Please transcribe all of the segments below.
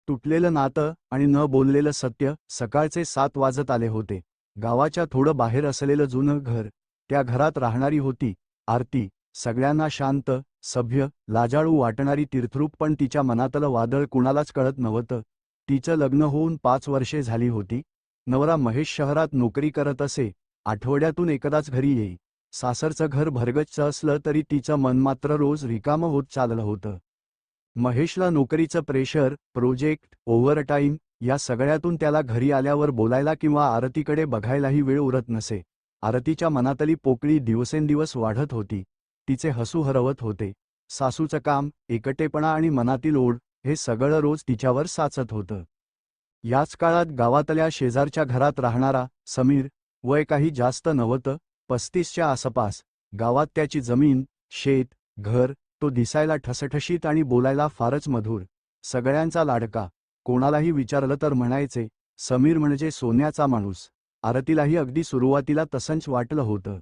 तुटलेलं नातं आणि न बोललेलं सत्य. सकाळचे 7 वाजत आले होते. गावाच्या थोडं बाहेर असलेलं जुनं घर, त्या घरात राहणारी होती आरती. सगळ्यांना शांत, सभ्य, लाजाळू वाटणारी तीर्थरूप, पण तिच्या मनातलं वादळ कुणालाच कळत नव्हतं. तिचं लग्न होऊन 5 वर्षे झाली होती. नवरा महेश शहरात नोकरी करत असे, आठवड्यातून एकदाच घरी येई. सासरचं घर भरगच्च असलं तरी तिचं मन मात्र रोज रिकामं होत चाललं होतं. महेशला नोकरीचं प्रेशर, प्रोजेक्ट, ओव्हरटाईम या सगळ्यातून त्याला घरी आल्यावर बोलायला किंवा आरतीकडे बघायलाही वेळ उरत नसे. आरतीच्या मनातली पोकळी दिवसेंदिवस वाढत होती. तिचे हसू हरवत होते. सासूचं काम, एकटेपणा आणि मनातील ओढ हे सगळं रोज तिच्यावर साचत होतं. याच काळात गावातल्या शेजारच्या घरात राहणारा समीर, वय काही जास्त नव्हतं, 35च्या आसपास. गावात त्याची जमीन, शेत, घर, तो दिसायला ठसठशीत आणि बोलायला फारच मधुर. सगळ्यांचा लाडका. कोणालाही विचारलं तर म्हणायचे, समीर म्हणजे सोन्याचा माणूस. आरतीलाही अगदी सुरुवातीला तसंच वाटलं होतं.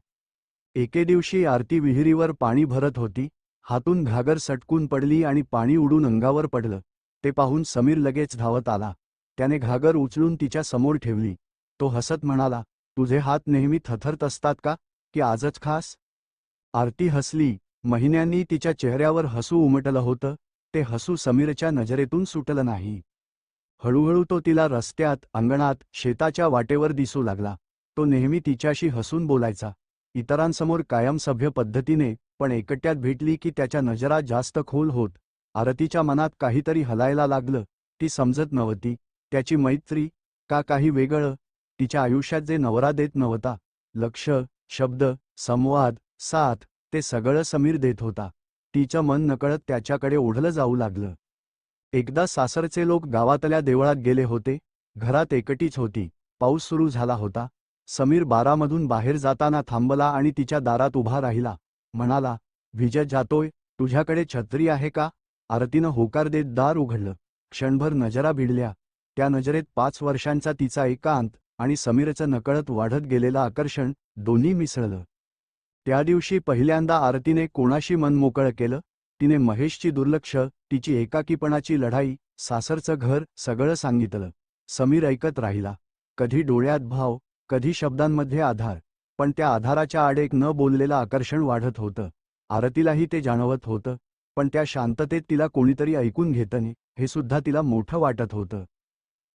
एके दिवशी आरती विहिरीवर पाणी भरत होती. हातून घागर सटकून पडली आणि पाणी उडून अंगावर पडलं. ते पाहून समीर लगेच धावत आला. त्याने घागर उचलून तिच्या समोर ठेवली. तो हसत म्हणाला, तुझे हात नेहमी थरथरत असतात का, की आजच खास? आरती हसली. महिन्यांनी तिच्या चेहऱ्यावर हसू उमटलं होतं. ते हसू समीरच्या नजरेतून सुटलं नाही. हळूहळू तो तिला रस्त्यात, अंगणात, शेताच्या वाटेवर दिसू लागला. तो नेहमी तिच्याशी हसून बोलायचा. इतरांसमोर कायम सभ्य पद्धतीने, पण एकट्यात भेटली की त्याच्या नजरा जास्त खोल होत. आरतीच्या मनात काहीतरी हलायला लागलं. ती समजत नव्हती. त्याची मैत्री, का काही वेगळं? तिच्या आयुष्यात जे नवरा देत नव्हता, लक्ष, शब्द, संवाद, साथ, ते सगळं समीर देत होता. तिचं मन नकळत त्याच्याकडे ओढलं जाऊ लागलं. एकदा सासरचे लोक गावातल्या देवळात गेले होते. घरात एकटीच होती. पाऊस सुरू झाला होता. समीर बारामधून बाहेर जाताना थांबला आणि तिच्या दारात उभा राहिला. म्हणाला, विजय जातोय, तुझ्याकडे छत्री आहे का? आरतीनं होकार देत दार उघडलं. क्षणभर नजरा भिडल्या. त्या नजरेत 5 वर्षांचा तिचा एकांत आणि समीरचं नकळत वाढत गेलेलं आकर्षण दोन्ही मिसळलं. त्या दिवशी पहिल्यांदा आरतीने कोणाशी मन मोकळं केलं. तिने महेशची दुर्लक्ष, तिची एकाकीपणाची लढाई, सासरचं घर सगळं सांगितलं. समीर ऐकत राहिला. कधी डोळ्यात भाव, कधी शब्दांमध्ये आधार, पण त्या आधाराच्या आड एक न बोललेलं आकर्षण वाढत होतं. आरतीलाही ते जाणवत होतं, पण त्या शांततेत तिला कोणीतरी ऐकून घेतंय हे सुद्धा तिला मोठं वाटत होतं.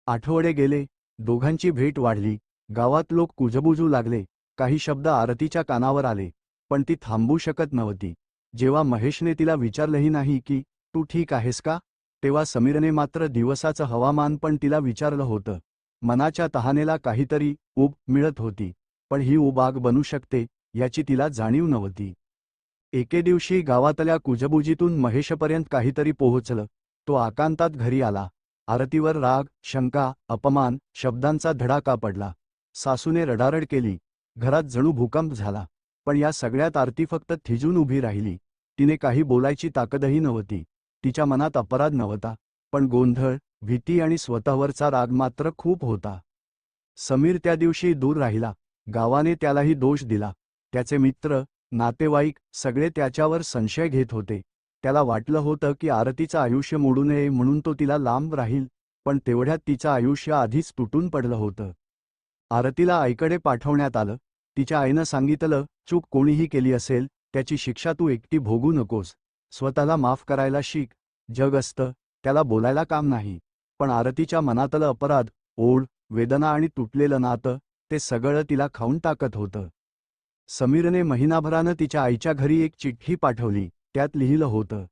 आठवडे गेले. दोघांची भेट वाढली. गावात लोक कुजबुजू लागले. काही शब्द आरतीच्या कानावर आले, पण ती थांबू शकत नव्हती. जेव्हा महेशने तिला विचारलंही नाही की तू ठीक आहेस का, तेव्हा समीरने मात्र दिवसाचं हवामान पण तिला विचारलं होतं. मनाच्या तहानेला काहीतरी ऊब मिळत होती, पण ही ऊब आग बनू शकते याची तिला जाणीव नव्हती. एके दिवशी गावातल्या कुजबुजीतून महेशपर्यंत काहीतरी पोहोचलं. तो आकांतात घरी आला. आरतीवर राग, शंका, अपमान, शब्दांचा धडाका पडला. सासूने रडारड केली. घरात जणू भूकंप झाला. पण या सगळ्यात आरती फक्त थिजून उभी राहिली. तिने काही बोलायची ताकदही नव्हती. तिच्या मनात अपराध नव्हता, पण गोंधळ, भीती आणि स्वतःवरचा राग मात्र खूप होता. समीर त्या दिवशी दूर राहिला. गावाने त्यालाही दोष दिला. त्याचे मित्र, नातेवाईक सगळे त्याच्यावर संशय घेत होते. त्याला वाटलं होतं की आरतीचं आयुष्य मोडू नये म्हणून तो तिला लांब राहील, पण तेवढ्यात तिचं आयुष्य आधीच तुटून पडलं होतं. आरतीला आईकडे पाठवण्यात आलं. तिच्या आईनं सांगितलं, चूक कोणीही केली असेल, त्याची शिक्षा तू एकटी भोगू नकोस. स्वतःला माफ करायला शिक. जग असतं, त्याला बोलायला काम नाही. पण आरतीच्या मनातलं अपराध, ओढ, वेदना आणि तुटलेलं नातं, ते सगळं तिला खाऊन टाकत होतं. समीरने महिनाभरानं तिच्या आईच्या घरी एक चिठ्ठी पाठवली. त्यात लिहिलं होतं,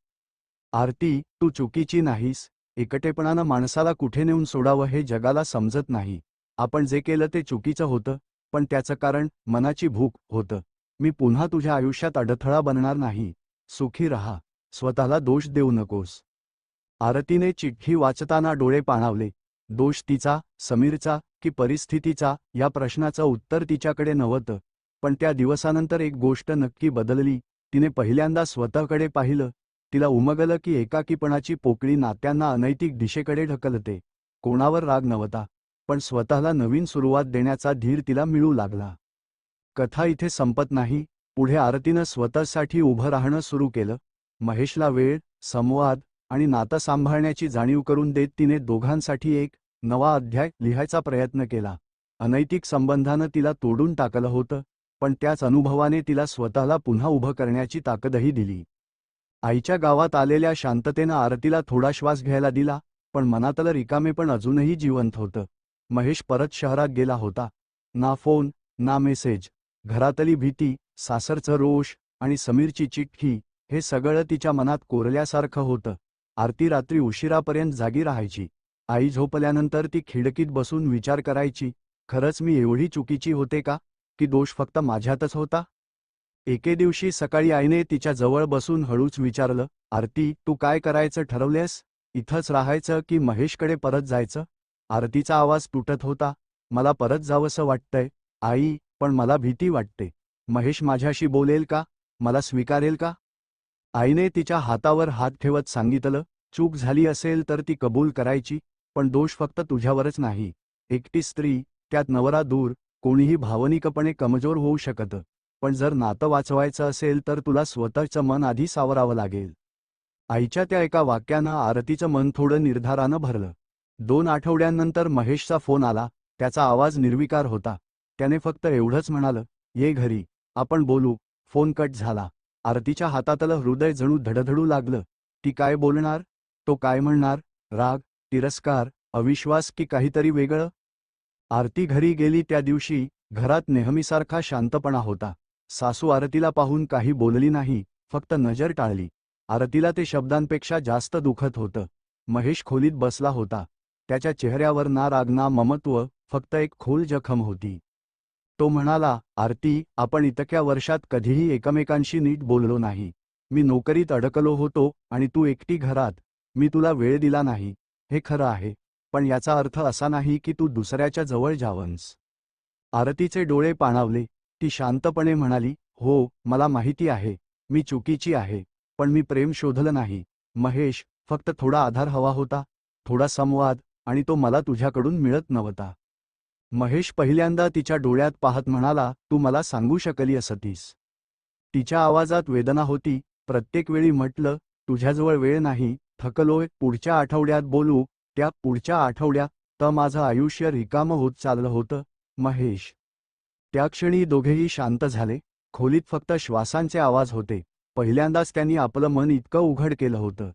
आरती, तू चुकीची नाहीस. एकटेपणानं माणसाला कुठे नेऊन सोडावं हे जगाला समजत नाही. आपण जे केलं ते चुकीचं होतं, पण त्याचं कारण मनाची भूक होतं. मी पुन्हा तुझ्या आयुष्यात अडथळा बनणार नाही. सुखी राहा. स्वतःला दोष देऊ नकोस. आरतीने चिठ्ठी वाचताना डोळे पाणावले. दोष तिचा, समीरचा की परिस्थितीचा या प्रश्नाचं उत्तर तिच्याकडे नव्हतं. पण त्या दिवसानंतर एक गोष्ट नक्की बदलली. तिने पहिल्यांदा स्वतःकडे पाहिलं. तिला उमगलं की एकाकीपणाची पोकळी नात्यांना अनैतिक दिशेकडे ढकलते. कोणावर राग नव्हता, पण स्वतःला नवीन सुरुवात देण्याचा धीर तिला मिळू लागला. कथा इथे संपत नाही. पुढे आरतीनं स्वतःसाठी उभं राहणं सुरू केलं. महेशला वेळ, संवाद, आणि नातं सांभाळण्याची जाणीव करून देत तिने दोघांसाठी एक नवा अध्याय लिहायचा प्रयत्न केला. अनैतिक संबंधानं तिला तोडून टाकलं होतं, पण त्याच अनुभवाने तिला स्वतःला पुन्हा उभं करण्याची ताकदही दिली. आईच्या गावात आलेल्या शांततेनं आरतीला थोडा श्वास घ्यायला दिला, पण मनातलं रिकामेपण अजूनही जिवंत होतं. महेश परत शहरात गेला होता. ना फोन, ना मेसेज. घरातली भीती, सासरचं रोष आणि समीरची चिठ्ठी, हे सगळं तिच्या मनात कोरल्यासारखं होतं. आरती रात्री उशिरापर्यंत जागी राहायची. आई झोपल्यानंतर ती खिडकीत बसून विचार करायची, खरंच मी एवढी चुकीची होते का, की दोष फक्त माझ्यातच होता? एके दिवशी सकाळी आईने तिच्या जवळ बसून हळूच विचारलं, आरती, तू काय करायचं ठरवलेस? इथंच राहायचं की महेशकडे परत जायचं? आरतीचा आवाज तुटत होता. मला परत जावंसं वाटतंय, आई, पण मला भीती वाटते. महेश माझ्याशी बोलेल का? मला स्वीकारेल का? आईने तिच्या हातावर हात ठेवत सांगितलं, चूक झाली असेल तर ती कबूल करायची, पण दोष फक्त तुझ्यावरच नाही. एकटी स्त्री, त्यात नवरा दूर, कोणीही भावनिकपणे कमजोर होऊ शकतं. पण जर नातं वाचवायचं असेल तर तुला स्वतःचं मन आधी सावरावं लागेल. आईच्या त्या एका वाक्यानं आरतीचं मन थोडं निर्धारानं भरलं. 2 आठवड्यांनंतर महेशचा फोन आला. त्याचा आवाज निर्विकार होता. त्याने फक्त एवढंच म्हणालं, ये घरी, आपण बोलू. फोन कट झाला. आरतीच्या हातातलं हृदय जणू धडधडू लागलं. ती काय बोलणार? तो काय म्हणणार? राग, तिरस्कार, अविश्वास की काहीतरी वेगळं? आरती घरी गेली त्या दिवशी घरात नेहमीसारखा शांतपणा होता. सासू आरतीला पाहून काही बोलली नाही, फक्त नजर टाळली. आरतीला ते शब्दांपेक्षा जास्त दुखत होतं. महेश खोलीत बसला होता. त्याच्या चेहऱ्यावर ना राग ना ममत्व, फक्त एक खोल जखम होती. तो म्हणाला, आरती, आपण इतक्या वर्षात कधीही एकमेकांशी नीट बोललो नाही. मी नोकरीत अडकलो होतो आणि तू एकटी घरात. मी तुला वेळ दिला नाही, हे खरं आहे, पण याचा अर्थ असा नाही की तू दुसऱ्याच्या जवळ जावंस. आरतीचे डोळे पाणावले. ती शांतपणे म्हणाली, हो, मला माहिती आहे, मी चुकीची आहे, पण मी प्रेम शोधलं नाही. महेश, फक्त थोडा आधार हवा होता, थोडा संवाद, आणि तो मला तुझ्याकडून मिळत नव्हता. महेश पहिल्यांदा तिच्या डोळ्यात पाहत म्हणाला, तू मला सांगू शकली असतीस. तिच्या आवाजात वेदना होती. प्रत्येक वेळी म्हटलं, तुझ्याजवळ वेळ नाही, थकलोय, पुढच्या आठवड्यात बोलू. त्या पुढच्या आठवड्यात तर माझं आयुष्य रिकामं होत चाललं होतं. महेश. त्या क्षणी दोघेही शांत झाले. खोलीत फक्त श्वासांचे आवाज होते. पहिल्यांदाच त्यांनी आपलं मन इतकं उघड केलं होतं.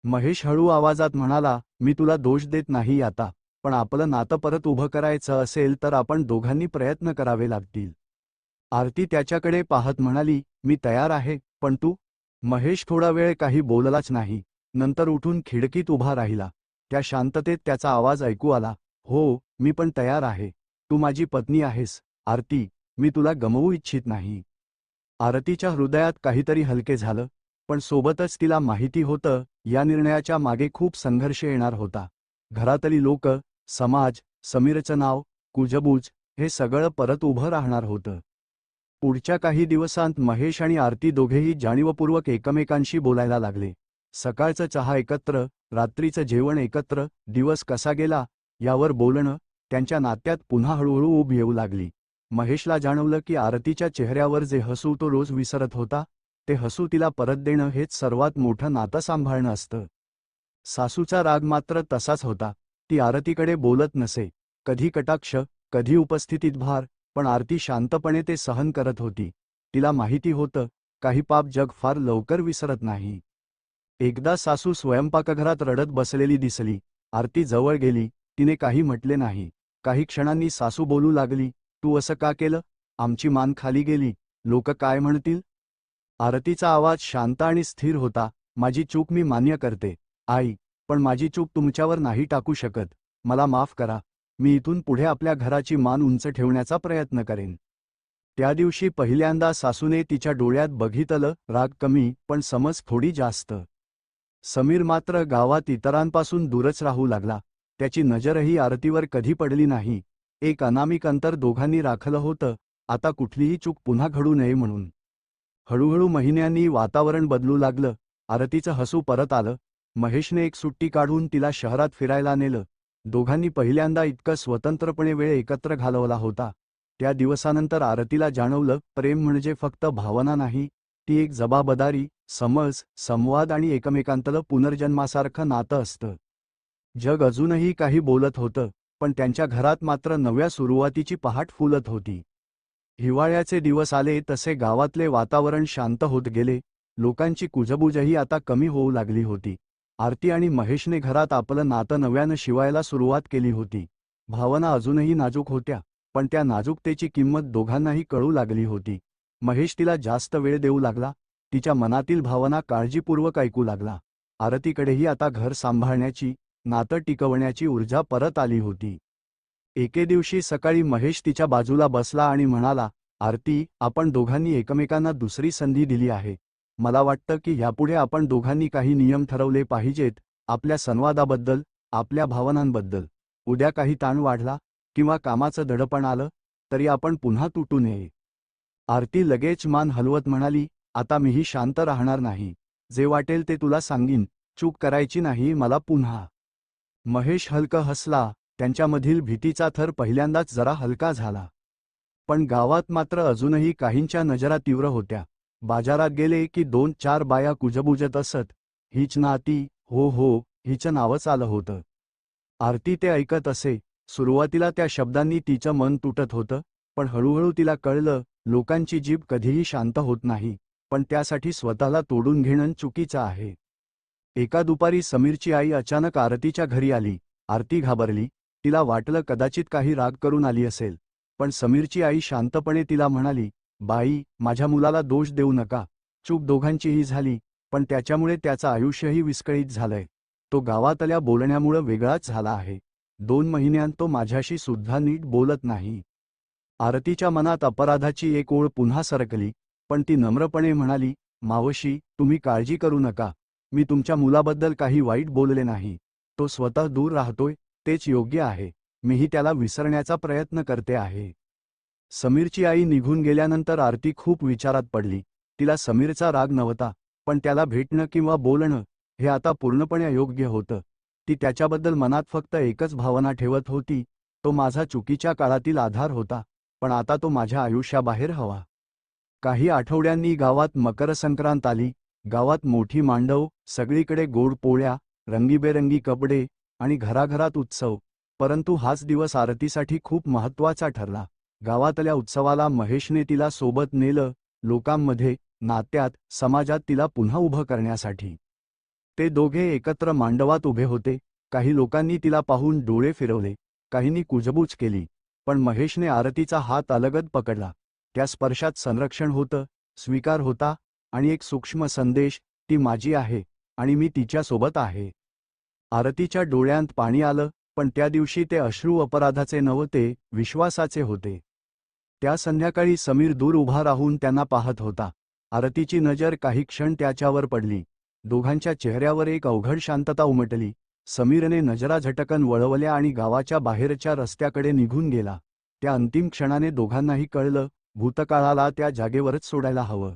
महेश हळू आवाजात म्हणाला, मी तुला दोष देत नाही आता, पण आपलं नातं परत उभं करायचं असेल तर आपण दोघांनी प्रयत्न करावे लागतील. आरती त्याच्याकडे पाहत म्हणाली, मी तयार आहे, पण तू? महेश थोडा वेळ काही बोललाच नाही. नंतर उठून खिडकीत उभा राहिला. त्या शांततेत त्याचा आवाज ऐकू आला, हो, मी पण तयार आहे. तू माझी पत्नी आहेस, आरती, मी तुला गमवू इच्छित नाही. आरतीच्या हृदयात काहीतरी हलके झालं, पण सोबतच तिला माहिती होतं, या निर्णयाच्या मागे खूप संघर्ष येणार होता. घरातली लोकं, समाज, समीरचं नाव, कुजबूज, हे सगळं परत उभं राहणार होतं. पुढच्या काही दिवसांत महेश आणि आरती दोघेही जाणीवपूर्वक एकमेकांशी बोलायला लागले. सकाळचं चहा एकत्र, रात्रीचं जेवण एकत्र, दिवस कसा गेला यावर बोलणं, त्यांच्या नात्यात पुन्हा हळूहळू ऊब येऊ लागली. महेशला जाणवलं की आरतीच्या चेहऱ्यावर जे हसू तो रोज विसरत होता, ते हसू तिला परत देणं हेच सर्वात मोठं नातं सांभाळणं असतं. सासूचा राग मात्र तसाच होता. ती आरतीकडे बोलत नसे. कधी कटाक्ष, कधी उपस्थितीत भार, पण आरती शांतपणे ते सहन करत होती. तिला माहिती होतं, काही पाप जग फार लवकर विसरत नाही. एकदा सासू स्वयंपाकघरात रडत बसलेली दिसली. आरती जवळ गेली. तिने काही म्हटले नाही. काही क्षणांनी सासू बोलू लागली, तू असं का केलं? आमची मान खाली गेली. लोक काय म्हणतील? आरतीचा आवाज शांत आणि स्थिर होता. माझी चूक मी मान्य करते, आई, पण माझी चूक तुमच्यावर नाही टाकू शकत. मला माफ करा. मी इथून पुढे आपल्या घराची मान उंच ठेवण्याचा प्रयत्न करेन. त्या दिवशी पहिल्यांदा सासूने तिच्या डोळ्यात बघितलं, राग कमी, पण समज थोडी जास्त. समीर मात्र गावात इतरांपासून दूरच राहू लागला. त्याची नजरही आरतीवर कधी पडली नाही. एक अनामिक अंतर दोघांनी राखलं होतं, आता कुठलीही चूक पुन्हा घडू नये म्हणून. हळूहळू महिन्यांनी वातावरण बदलू लागलं. आरतीचं हसू परत आलं. महेशने एक सुट्टी काढून तिला शहरात फिरायला नेलं. दोघांनी पहिल्यांदा इतकं स्वतंत्रपणे वेळ एकत्र घालवला होता. त्या दिवसानंतर आरतीला जाणवलं, प्रेम म्हणजे फक्त भावना नाही, ती एक जबाबदारी, समज, संवाद आणि एकमेकांतलं पुनर्जन्मासारखं नातं असतं. जग अजूनही काही बोलत होतं, पण त्यांच्या घरात मात्र नव्या सुरुवातीची पहाट फुलत होती. हिवाळ्याचे दिवस आले तसे गावातले वातावरण शांत होत गेले. लोकांची कुजबुजही आता कमी होऊ लागली होती. आरती आणि महेशने घरात आपलं नातं नव्यानं शिवायला सुरुवात केली होती. भावना अजूनही नाजूक होत्या, पण त्या नाजूकतेची किंमत दोघांनाही कळू लागली होती. महेश तिला जास्त वेळ देऊ लागला, तिच्या मनातील भावना काळजीपूर्वक ऐकू लागला. आरतीकडेही आता घर सांभाळण्याची, नातं टिकवण्याची ऊर्जा परत आली होती. एके दिवशी सकाळी महेश तिच्या बाजूला बसला आणि म्हणाला, आरती, आपण दोघांनी एकमेकांना दुसरी संधी दिली आहे. मला वाटतं की यापुढे आपण दोघांनी काही नियम ठरवले पाहिजेत, आपल्या संवादाबद्दल, आपल्या भावनांबद्दल. उद्या काही ताण वाढला किंवा कामाचं दडपण आलं तरी आपण पुन्हा तुटू नये. आरती लगेच मान हलवत म्हणाली, आता मीही शांत राहणार नाही. जे वाटेल ते तुला सांगीन, चूक करायची नाही मला पुन्हा. महेश हलकं हसला, त्यांच्यामधील भीतीचा थर पहिल्यांदाच जरा हलका झाला. पण गावात मात्र अजूनही काहींच्या नजरा तीव्र होत्या. बाजारात गेले की 2-4 बाया कुजबुजत असत, हीच ना ती, हो हो, हिचं नावच आलं होतं. आरती ते ऐकत असे. सुरुवातीला त्या शब्दांनी तिचं मन तुटत होतं, पण हळूहळू तिला कळलं, लोकांची जीभ कधीही शांत होत नाही, पण त्यासाठी स्वतःला तोडून घेणं चुकीचं आहे. एका दुपारी समीरची आई अचानक आरतीच्या घरी आली. आरती घाबरली. तिला वाटलं कदाचित काही राग करून आली असेल. पण समीरची आई शांतपणे तिला म्हणाली, बाई, माझ्या मुलाला दोष देऊ नका. चूक दोघांचीही झाली, पण त्याच्यामुळे त्याचं आयुष्यही विस्कळीत झालंय. तो गावातल्या बोलण्यामुळं वेगळाच झाला आहे. 2 महिन्यांत तो माझ्याशी सुद्धा नीट बोलत नाही. आरतीच्या मनात अपराधाची एक ओळ पुन्हा सरकली, पण ती नम्रपणे म्हणाली, मावशी, तुम्ही काळजी करू नका. मी तुमच्या मुलाबद्दल काही वाईट बोलले नाही. तो स्वतः दूर राहतोय, तेच योग्य आहे. मीही त्याला विसरण्याचा प्रयत्न करते आहे. समीरची आई निघून गेल्यानंतर आरती खूप विचारात पडली. तिला समीरचा राग नव्हता, पण त्याला भेटणं किंवा बोलणं हे आता पूर्णपणे अयोग्य होतं. ती त्याच्याबद्दल मनात फक्त एकच भावना ठेवत होती, तो माझा चुकीच्या काळातील आधार होता, पण आता तो माझ्या आयुष्याबाहेर हवा. काही आठवड्यांनी गावात मकर संक्रांत आली. गावात मोठी मांडव, सगळीकडे गोड पोळ्या, रंगीबेरंगी कपडे आणि घराघरात उत्सव. परंतु हाच दिवस आरतीसाठी खूप महत्त्वाचा ठरला. गावातल्या उत्सवाला महेशने तिला सोबत नेलं, लोकांमध्ये, नात्यात, समाजात तिला पुन्हा उभं करण्यासाठी. ते दोघे एकत्र मांडवात उभे होते. काही लोकांनी तिला पाहून डोळे फिरवले, काहींनी कुजबूज केली, पण महेशने आरतीचा हात अलगद पकडला. त्या स्पर्शात संरक्षण होतं, स्वीकार होता आणि एक सूक्ष्म संदेश, ती माझी आहे आणि मी तिच्यासोबत आहे. आरतीच्या डोळ्यांत पाणी आलं, पण त्या दिवशी ते अश्रू अपराधाचे नव्हते, विश्वासाचे होते. त्या संध्याकाळी समीर दूर उभा राहून त्यांना पाहत होता. आरतीची नजर काही क्षण त्याच्यावर पडली. दोघांच्या चेहऱ्यावर एक अवघड शांतता उमटली. समीरने नजरा झटकन वळवल्या आणि गावाच्या बाहेरच्या रस्त्याकडे निघून गेला. त्या अंतिम क्षणाने दोघांनाही कळलं, भूतकाळाला त्या जागेवरच सोडायला हवं.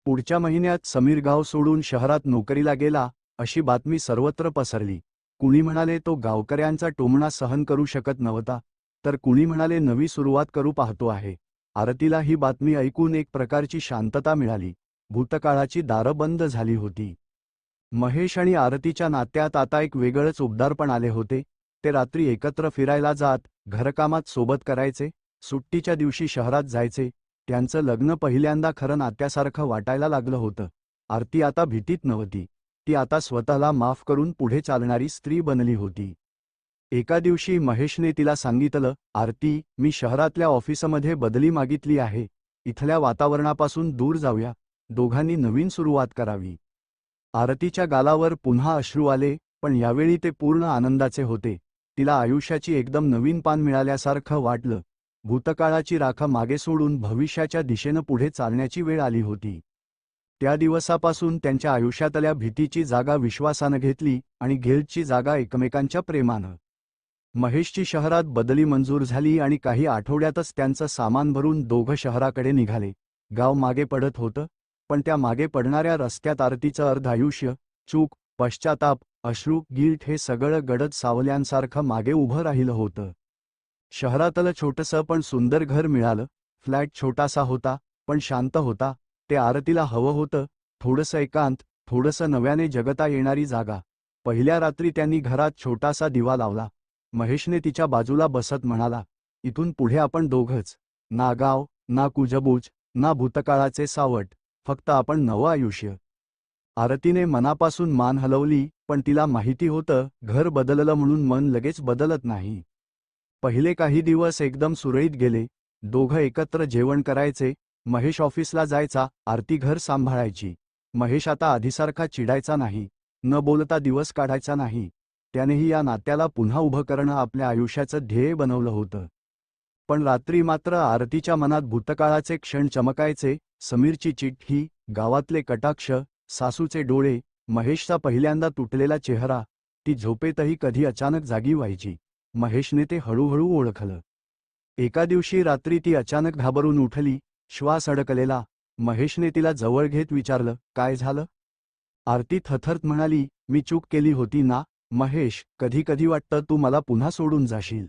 पुढच्या महिन्यात समीर गाव सोडून शहरात नोकरीला गेला, अशी बातमी सर्वत्र पसरली. कुणी म्हणाले तो गावकऱ्यांचा टोमणा सहन करू शकत नव्हता, तर कुणी म्हणाले नवी सुरुवात करू पाहतो आहे. आरतीला ही बातमी ऐकून एक प्रकारची शांतता मिळाली. भूतकाळाची दारं बंद झाली होती. महेश आणि आरतीच्या नात्यात आता एक वेगळंच उबदारपण आले होते. ते रात्री एकत्र फिरायला जात, घरकामात सोबत करायचे, सुट्टीच्या दिवशी शहरात जायचे. त्यांचं लग्न पहिल्यांदा खरं नात्यासारखं वाटायला लागलं होतं. आरती आता भीतीत नव्हती. ती आता स्वतःला माफ करून पुढे चालणारी स्त्री बनली होती. एका दिवशी महेशने तिला सांगितलं, आरती, मी शहरातल्या ऑफिसमध्ये बदली मागितली आहे. इथल्या वातावरणापासून दूर जाऊया, दोघांनी नवीन सुरुवात करावी. आरतीच्या गालावर पुन्हा अश्रू आले, पण यावेळी ते पूर्ण आनंदाचे होते. तिला आयुष्याची एकदम नवीन पान मिळाल्यासारखं वाटलं. भूतकाळाची राख मागे सोडून भविष्याच्या दिशेनं पुढे चालण्याची वेळ आली होती. त्या दिवसापासून त्यांच्या आयुष्यातल्या भीतीची जागा विश्वासानं घेतली आणि गिल्टची जागा एकमेकांच्या प्रेमानं. महेशची शहरात बदली मंजूर झाली आणि काही आठवड्यातच त्यांचं सामान भरून दोघं शहराकडे निघाले. गाव मागे पडत होतं, पण त्या मागे पडणाऱ्या रस्त्यात आरतीचं अर्ध आयुष्य, चूक, पश्चाताप, अश्रू, गिल्ट हे सगळं गडद सावल्यांसारखं मागे उभं राहिलं होतं. शहरातलं छोटंसं पण सुंदर घर मिळालं. फ्लॅट छोटासा होता, पण शांत होता. ते आरतीला हवं होतं, थोडंसं एकांत, थोडंसं नव्याने जगता येणारी जागा. पहिल्या रात्री त्यांनी घरात छोटासा दिवा लावला. महेशने तिच्या बाजूला बसत म्हणाला, इथून पुढे आपण दोघंच. ना गाव, ना कुजबूज, ना भूतकाळाचे सावट, फक्त आपण नवं आयुष्य. आरतीने मनापासून मान हलवली, पण तिला माहिती होतं, घर बदललं म्हणून मन लगेच बदलत नाही. पहिले काही दिवस एकदम सुरळीत गेले. दोघं एकत्र जेवण करायचे. महेश ऑफिसला जायचा, आरती घर सांभाळायची. महेश आता आधीसारखा चिडायचा नाही, न बोलता दिवस काढायचा नाही. त्यानेही या नात्याला पुन्हा उभं करणं आपल्या आयुष्याचं ध्येय बनवलं होतं. पण रात्री मात्र आरतीच्या मनात भूतकाळाचे क्षण चमकायचे. समीरची चिठ्ठी, गावातले कटाक्ष, सासूचे डोळे, महेशचा पहिल्यांदा तुटलेला चेहरा. ती झोपेतही कधी अचानक जागी व्हायची. महेशने ते हळूहळू ओळखलं. एका दिवशी रात्री ती अचानक घाबरून उठली, श्वास अडकलेला. महेशने तिला जवळ घेत विचारलं, काय झालं? आरती थरथरत म्हणाली, मी चूक केली होती ना महेश, कधी कधी वाटतं तू मला पुन्हा सोडून जाशील.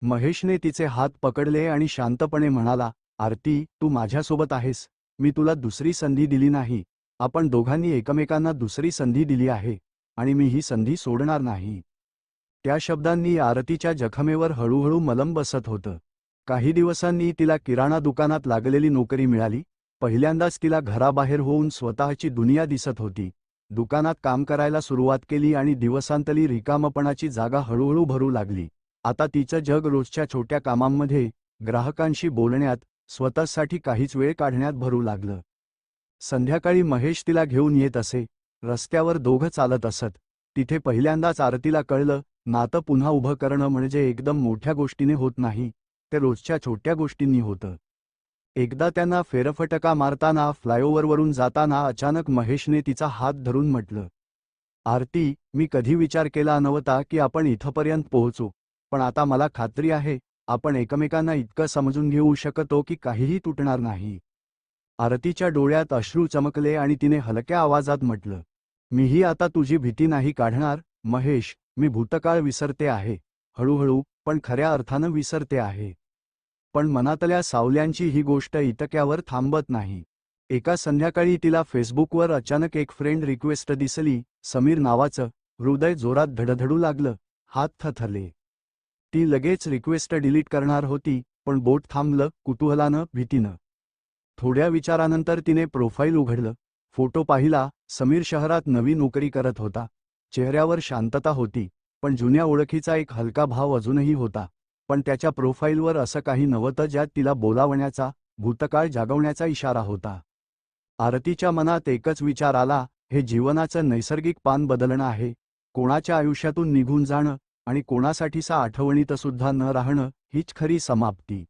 महेशने तिचे हात पकडले आणि शांतपणे म्हणाला, आरती, तू माझ्यासोबत आहेस. मी तुला दुसरी संधी दिली नाही. आपण दोघांनी एकमेकांना दुसरी संधी दिली आहे, आणि मी ही संधी सोडणार नाही. त्या शब्दांनी आरतीच्या जखमेवर हळूहळू मलम बसत होतं. काही दिवसांनी तिला किराणा दुकानात लागलेली नोकरी मिळाली. पहिल्यांदाच तिला घराबाहेर होऊन स्वतःची दुनिया दिसत होती. दुकानात काम करायला सुरुवात केली आणि दिवसांतली रिकामपणाची जागा हळूहळू भरू लागली. आता तिचं जग रोजच्या छोट्या कामांमध्ये, ग्राहकांशी बोलण्यात, स्वतःसाठी काहीच वेळ काढण्यात भरू लागलं. संध्याकाळी महेश तिला घेऊन येत असे. रस्त्यावर दोघं चालत असत. तिथे पहिल्यांदाच आरतीला कळलं, नातं पुन्हा उभं करणं म्हणजे एकदम मोठ्या गोष्टीने होत नाही, ते रोजच्या छोट्या गोष्टींनी होतं. एकदा त्यांना फेरफटका मारताना फ्लायओव्हरवरून जाताना अचानक महेशने तिचा हात धरून म्हटलं, आरती, मी कधी विचार केला नव्हता की आपण इथपर्यंत पोहोचू, पण आता मला खात्री आहे, आपण एकमेकांना इतकं समजून घेऊ शकतो की काहीही तुटणार नाही. आरतीच्या डोळ्यात अश्रू चमकले आणि तिने हलक्या आवाजात म्हटलं, मीही आता तुझी भीती नाही काढणार महेश. मी भूतकाळ विसरते आहे, हळूहळू, पण खऱ्या अर्थानं विसरते आहे. पण मनातल्या सावल्यांची ही गोष्ट इतक्यावर थांबत नाही. एका संध्याकाळी तिला फेसबुकवर अचानक एक फ्रेंड रिक्वेस्ट दिसली, समीर नावाचं. हृदय जोरात धडधडू लागलं, हात थरथरले. ती लगेच रिक्वेस्ट डिलीट करणार होती, पण बोट थांबलं, कुतूहलानं, भीतीनं. थोड्या विचारानंतर तिने प्रोफाईल उघडलं. फोटो पाहिला. समीर शहरात नवी नोकरी करत होता. चेहऱ्यावर शांतता होती, पण जुन्या ओळखीचा एक हलका भाव अजूनही होता. पण त्याच्या प्रोफाईलवर असं काही नव्हतं ज्यात तिला बोलावण्याचा, भूतकाळ जागवण्याचा इशारा होता. आरतीच्या मनात एकच विचार आला, हे जीवनाचं नैसर्गिक पान बदलणं आहे. कोणाच्या आयुष्यातून निघून जाणं आणि कोणासाठीचा आठवणीतसुद्धा न राहणं, हीच खरी समाप्ती.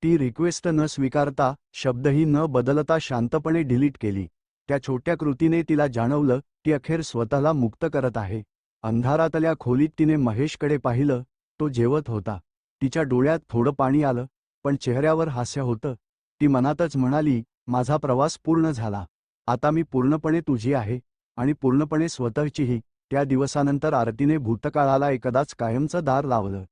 ती रिक्वेस्ट न स्वीकारता, शब्दही न बदलता शांतपणे डिलीट केली. त्या छोट्या कृतीने तिला जाणवलं, ती अखेर स्वतःला मुक्त करत आहे. अंधारातल्या खोलीत तिने महेशकडे पाहिलं. तो जेवत होता. तिच्या डोळ्यात थोडं पाणी आलं, पण चेहऱ्यावर हास्य होतं. ती मनातच म्हणाली, माझा प्रवास पूर्ण झाला. आता मी पूर्णपणे तुझी आहे, आणि पूर्णपणे स्वतःचीही. त्या दिवसानंतर आरतीने भूतकाळाला एकदाच कायमचं दार लावलं.